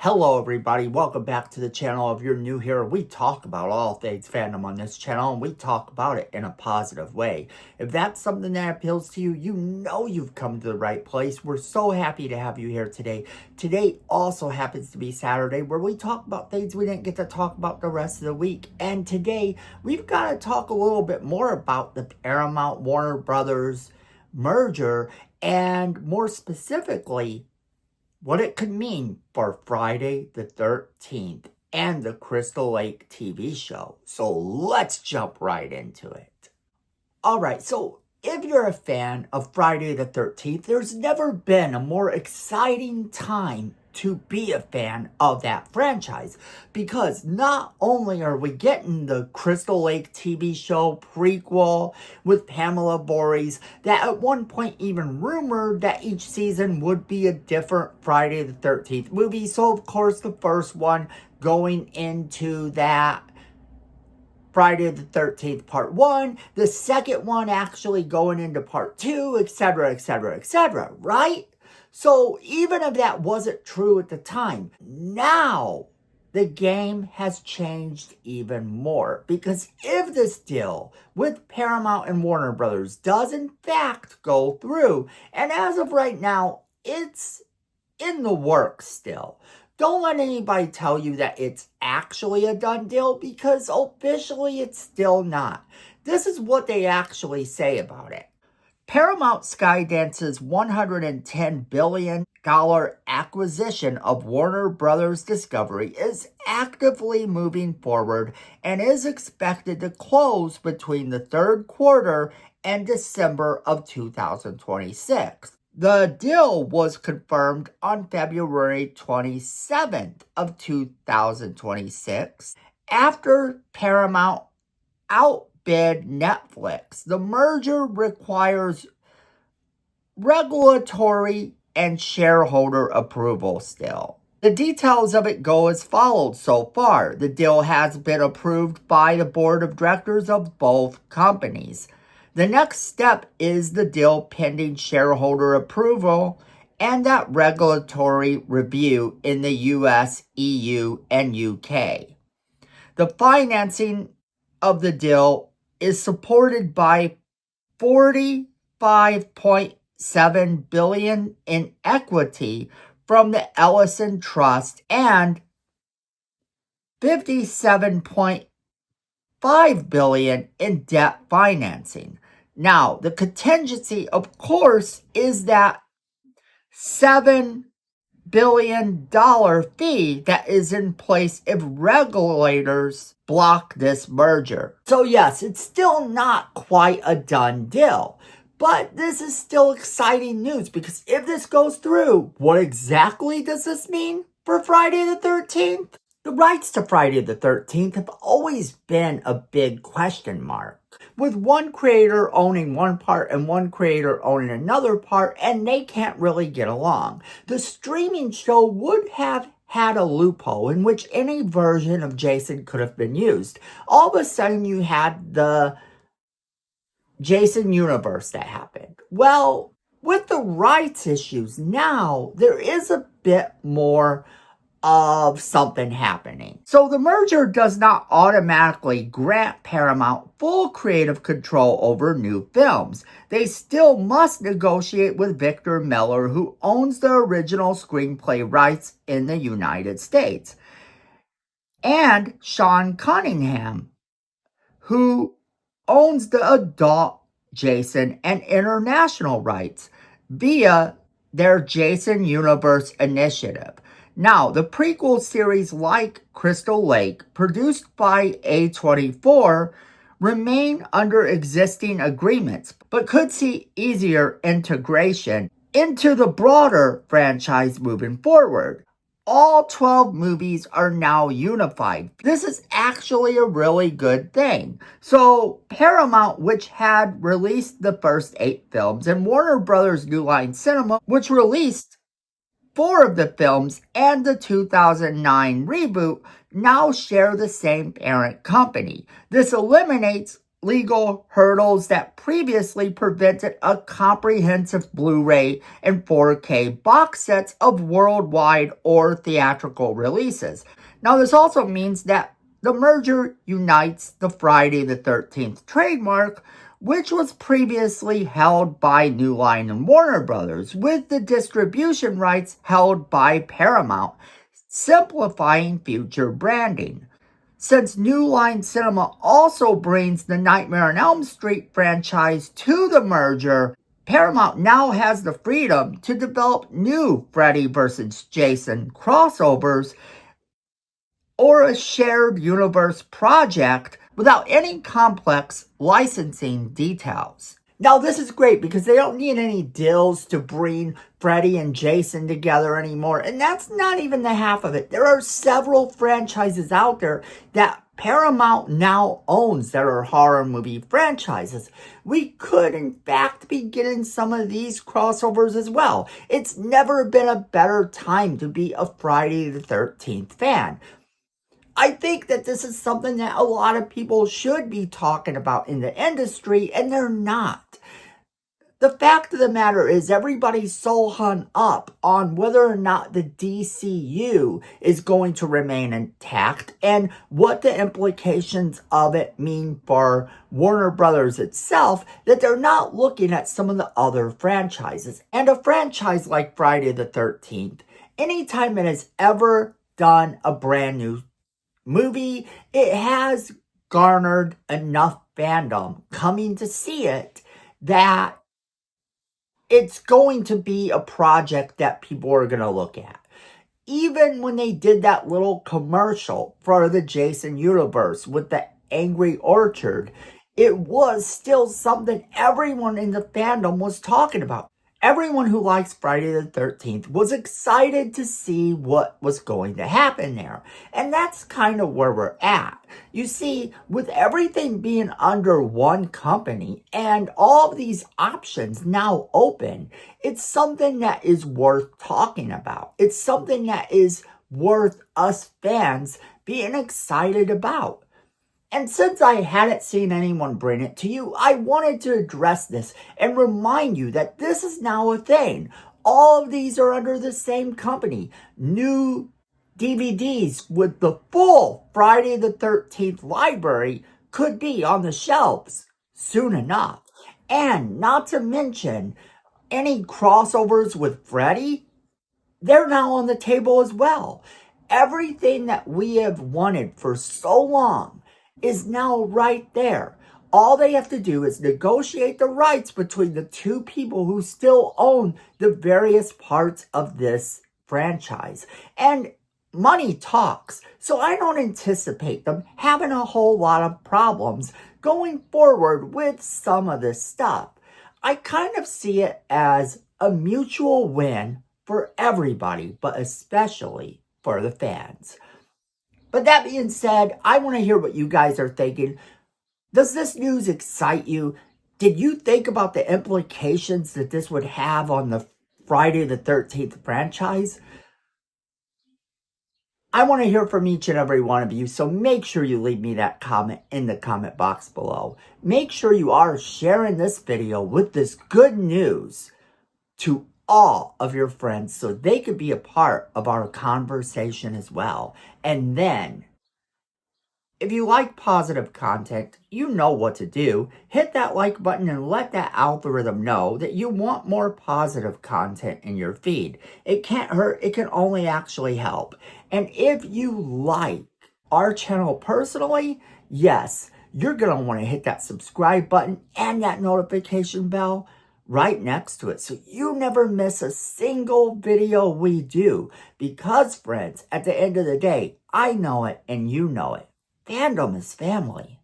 Hello everybody, welcome back to the channel. If you're new here, we talk about all things fandom on this channel, and we talk about it in a positive way. If that's something that appeals to you, you know you've come to the right place. We're so happy to have you here today. Today also happens to be Saturday, where we talk about things we didn't get to talk about the rest of the week. And today, we've got to talk a little bit more about the Paramount Warner Brothers merger, and more specifically, what it could mean for Friday the 13th and the Crystal Lake TV show. So let's jump right into it. All right, so if you're a fan of Friday the 13th, there's never been a more exciting time to be a fan of that franchise, because not only are we getting the Crystal Lake TV show prequel with Pamela Voorhees, that at one point even rumored that each season would be a different Friday the 13th movie. So of course the first one going into that Friday the 13th part 1, the second one actually going into part 2, etc., etc., etc., right? So even if that wasn't true at the time, now the game has changed even more. Because if this deal with Paramount and Warner Brothers does in fact go through, and as of right now, it's in the works still. Don't let anybody tell you that it's actually a done deal, because officially it's still not. This is what they actually say about it. Paramount Skydance's $110 billion acquisition of Warner Brothers Discovery is actively moving forward and is expected to close between the third quarter and December of 2026. The deal was confirmed on February 27th of 2026 after Paramount outbid Netflix. The merger requires regulatory and shareholder approval still. The details of it go as follows so far. The deal has been approved by the board of directors of both companies. The next step is the deal pending shareholder approval and that regulatory review in the US, EU, and UK. The financing of the deal is supported by $45.7 billion in equity from the Ellison Trust and $57.5 billion in debt financing. Now, the contingency, of course, is that $7 billion fee that is in place if regulators block this merger. So yes, it's still not quite a done deal, but this is still exciting news, because if this goes through, what exactly does this mean for Friday the 13th? The rights to Friday the 13th have always been a big question mark, with one creator owning one part and one creator owning another part, and they can't really get along. The streaming show would have had a loophole in which any version of Jason could have been used. All of a sudden you had the Jason universe that happened. Well, with the rights issues now, there is a bit more of something happening. So the merger does not automatically grant Paramount full creative control over new films. They still must negotiate with Victor Miller, who owns the original screenplay rights in the United States, and Sean Cunningham, who owns the adult Jason and international rights via their Jason Universe initiative. Now, the prequel series like Crystal Lake, produced by A24, remain under existing agreements, but could see easier integration into the broader franchise moving forward. All 12 movies are now unified. This is actually a really good thing. So Paramount, which had released the first 8 films, and Warner Brothers New Line Cinema, which released 4 of the films and the 2009 reboot, now share the same parent company. This eliminates legal hurdles that previously prevented a comprehensive Blu-ray and 4K box sets of worldwide or theatrical releases. Now, this also means that the merger unites the Friday the 13th trademark, which was previously held by New Line and Warner Brothers, with the distribution rights held by Paramount, simplifying future branding. Since New Line Cinema also brings the Nightmare on Elm Street franchise to the merger, Paramount now has the freedom to develop new Freddy vs. Jason crossovers or a shared universe project without any complex licensing details. Now, this is great because they don't need any deals to bring Freddy and Jason together anymore. And that's not even the half of it. There are several franchises out there that Paramount now owns that are horror movie franchises. We could, in fact, be getting some of these crossovers as well. It's never been a better time to be a Friday the 13th fan. I think that this is something that a lot of people should be talking about in the industry, and they're not. The fact of the matter is everybody's so hung up on whether or not the DCU is going to remain intact and what the implications of it mean for Warner Brothers itself, that they're not looking at some of the other franchises. And a franchise like Friday the 13th, anytime it has ever done a brand new movie, it has garnered enough fandom coming to see it that it's going to be a project that people are going to look at. Even when they did that little commercial for the Jason universe with the Angry Orchard, it was still something everyone in the fandom was talking about. Everyone who likes Friday the 13th was excited to see what was going to happen there. And that's kind of where we're at. You see, with everything being under one company and all of these options now open, it's something that is worth talking about. It's something that is worth us fans being excited about. And since I hadn't seen anyone bring it to you, I wanted to address this and remind you that this is now a thing. All of these are under the same company. New DVDs with the full Friday the 13th library could be on the shelves soon enough. And not to mention, any crossovers with Freddy, they're now on the table as well. Everything that we have wanted for so long is now right there. All they have to do is negotiate the rights between the two people who still own the various parts of this franchise. And money talks. So I don't anticipate them having a whole lot of problems going forward with some of this stuff. I kind of see it as a mutual win for everybody, but especially for the fans. But that being said, I want to hear what you guys are thinking. Does this news excite you? Did you think about the implications that this would have on the Friday the 13th franchise? I want to hear from each and every one of you, so make sure you leave me that comment in the comment box below. Make sure you are sharing this video with this good news to all of your friends so they could be a part of our conversation as well. And then, if you like positive content, you know what to do. Hit that like button and let that algorithm know that you want more positive content in your feed. It can't hurt, it can only actually help. And if you like our channel personally, yes, you're going to want to hit that subscribe button and that notification bell right next to it so you never miss a single video we do. Because, friends, at the end of the day, I know it and you know it. Fandom is family.